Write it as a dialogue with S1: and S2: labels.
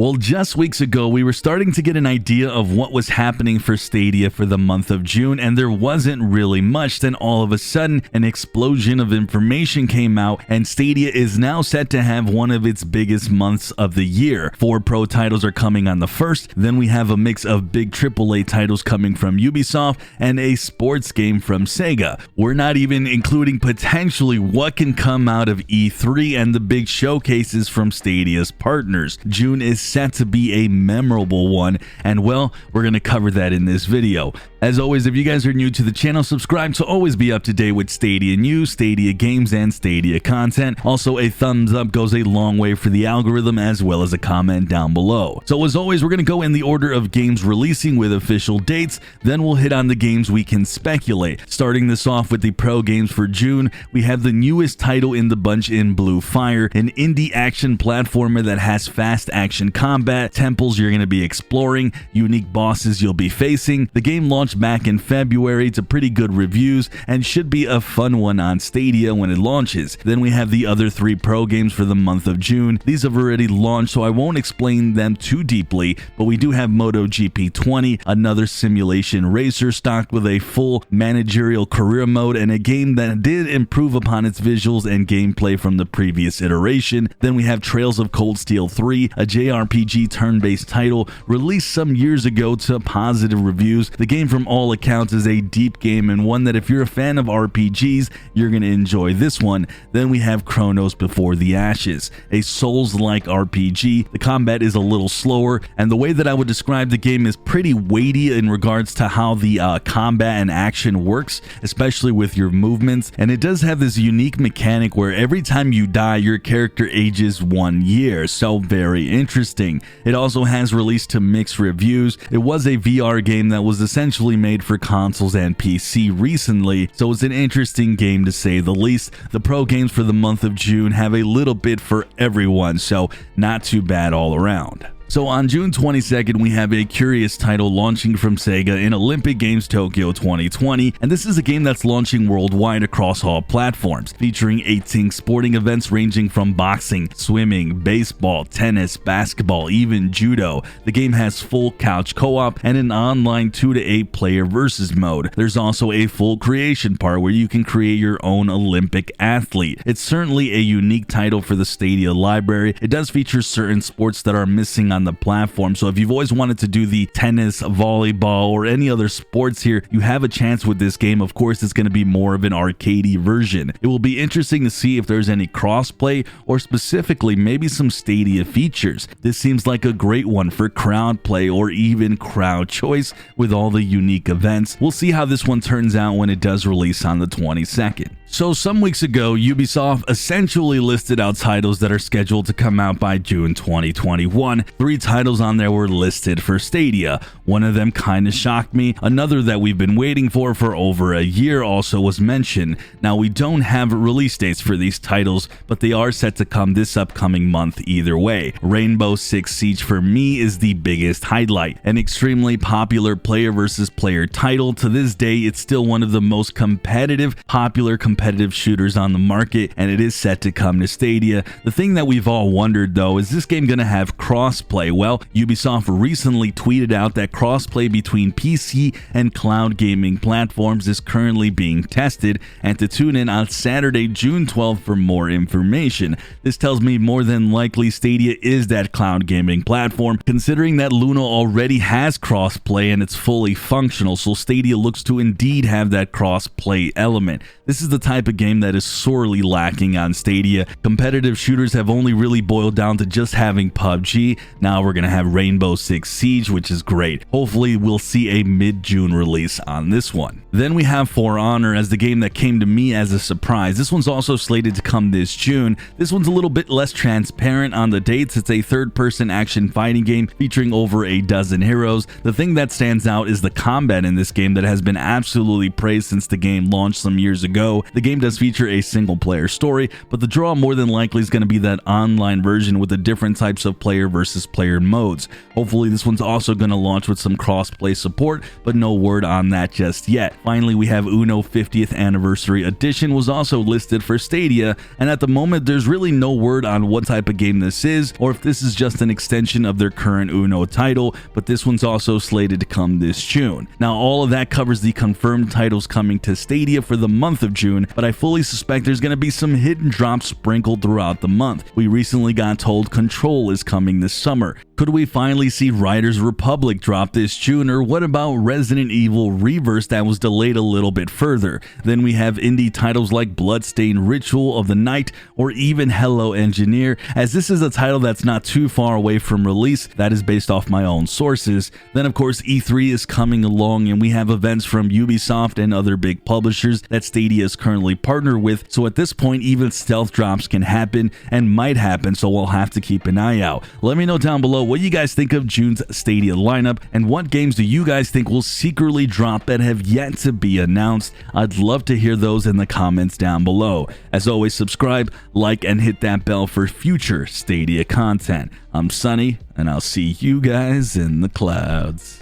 S1: Well, just weeks ago, we were starting to get an idea of what was happening for Stadia for the month of June, and there wasn't really much. Then all of a sudden, an explosion of information came out, and Stadia is now set to have one of its biggest months of the year. 4 pro titles are coming on the 1st, then we have a mix of big AAA titles coming from Ubisoft, and a sports game from Sega. We're not even including potentially what can come out of E3 and the big showcases from Stadia's partners. June is set to be a memorable one, and well, we're going to cover that in this video. As always, if you guys are new to the channel, subscribe to always be up to date with Stadia news, Stadia games, and Stadia content. Also, a thumbs up goes a long way for the algorithm, as well as a comment down below. So as always, we're going to go in the order of games releasing with official dates, then we'll hit on the games we can speculate. Starting this off with the pro games for June, we have the newest title in the bunch in Blue Fire, an indie action platformer that has fast action combat, temples you're going to be exploring, unique bosses you'll be facing. The game launched back in February to pretty good reviews and should be a fun one on Stadia when it launches. Then we have the other 3 pro games for the month of June. These have already launched, so I won't explain them too deeply, but we do have Moto GP 20, another simulation racer stocked with a full managerial career mode and a game that did improve upon its visuals and gameplay from the previous iteration. Then we have Trails of Cold Steel 3, a JRPG turn-based title released some years ago to positive reviews. The game from all accounts is a deep game and one that if you're a fan of RPGs, you're going to enjoy this one. Then we have Chronos Before the Ashes, a Souls-like RPG. The combat is a little slower, and the way that I would describe the game is pretty weighty in regards to how the combat and action works, especially with your movements. And it does have this unique mechanic where every time you die, your character ages 1 year, so very interesting. It also has released to mixed reviews. It was a VR game that was essentially made for consoles and PC recently, so it's an interesting game to say the least. The pro games for the month of June have a little bit for everyone, so not too bad all around. So on June 22nd, we have a curious title launching from Sega in Olympic Games Tokyo 2020, and this is a game that's launching worldwide across all platforms, featuring 18 sporting events ranging from boxing, swimming, baseball, tennis, basketball, even judo. The game has full couch co-op and an online 2 to 8 player versus mode. There's also a full creation part where you can create your own Olympic athlete. It's certainly a unique title for the Stadia library. It does feature certain sports that are missing on the platform, so if you've always wanted to do the tennis, volleyball, or any other sports here, you have a chance with this game. Of course, it's going to be more of an arcadey version. It will be interesting to see if there's any crossplay or specifically maybe some Stadia features. This seems like a great one for crowd play or even crowd choice with all the unique events. We'll see how this one turns out when it does release on the 22nd. So some weeks ago, Ubisoft essentially listed out titles that are scheduled to come out by June 2021. 3 titles on there were listed for Stadia. One of them kind of shocked me. Another that we've been waiting for over a year also was mentioned. Now, we don't have release dates for these titles, but they are set to come this upcoming month either way. Rainbow Six Siege for me is the biggest highlight. An extremely popular player versus player title. To this day, it's still one of the most popular competitive shooters on the market, and it is set to come to Stadia. The thing that we've all wondered though, is this game going to have crossplay? Well, Ubisoft recently tweeted out that crossplay between PC and cloud gaming platforms is currently being tested, and to tune in on Saturday, June 12th for more information. This tells me more than likely Stadia is that cloud gaming platform, considering that Luna already has crossplay and it's fully functional, so Stadia looks to indeed have that crossplay element. This is the type of game that is sorely lacking on Stadia. Competitive shooters have only really boiled down to just having PUBG. Now we're going to have Rainbow Six Siege, which is great. Hopefully we'll see a mid-June release on this one. Then we have For Honor as the game that came to me as a surprise. This one's also slated to come this June. This one's a little bit less transparent on the dates. It's a third-person action fighting game featuring over a dozen heroes. The thing that stands out is the combat in this game that has been absolutely praised since the game launched some years ago. The game does feature a single-player story, but the draw more than likely is going to be that online version with the different types of player versus player modes. Hopefully this one's also going to launch with some cross-play support, but no word on that just yet. Finally, we have Uno 50th Anniversary Edition was also listed for Stadia, and at the moment there's really no word on what type of game this is, or if this is just an extension of their current Uno title, but this one's also slated to come this June. Now all of that covers the confirmed titles coming to Stadia for the month of June, but I fully suspect there's going to be some hidden drops sprinkled throughout the month. We recently got told Control is coming this summer. Could we finally see Riders Republic drop this June, or what about Resident Evil Reverse that was delayed a little bit further? Then we have indie titles like Bloodstained Ritual of the Night or even Hello Engineer, as this is a title that's not too far away from release. That is based off my own sources. Then of course E3 is coming along, and we have events from Ubisoft and other big publishers that Stadia is currently partnered with, so at this point even stealth drops can happen and might happen, so we'll have to keep an eye out. Let me know down below what you guys think of June's Stadia lineup, and what games do you guys think will secretly drop that have yet to be announced. I'd love to hear those in the comments down below. As always, subscribe, like, and hit that bell for future Stadia content. I'm Sunny, and I'll see you guys in the clouds.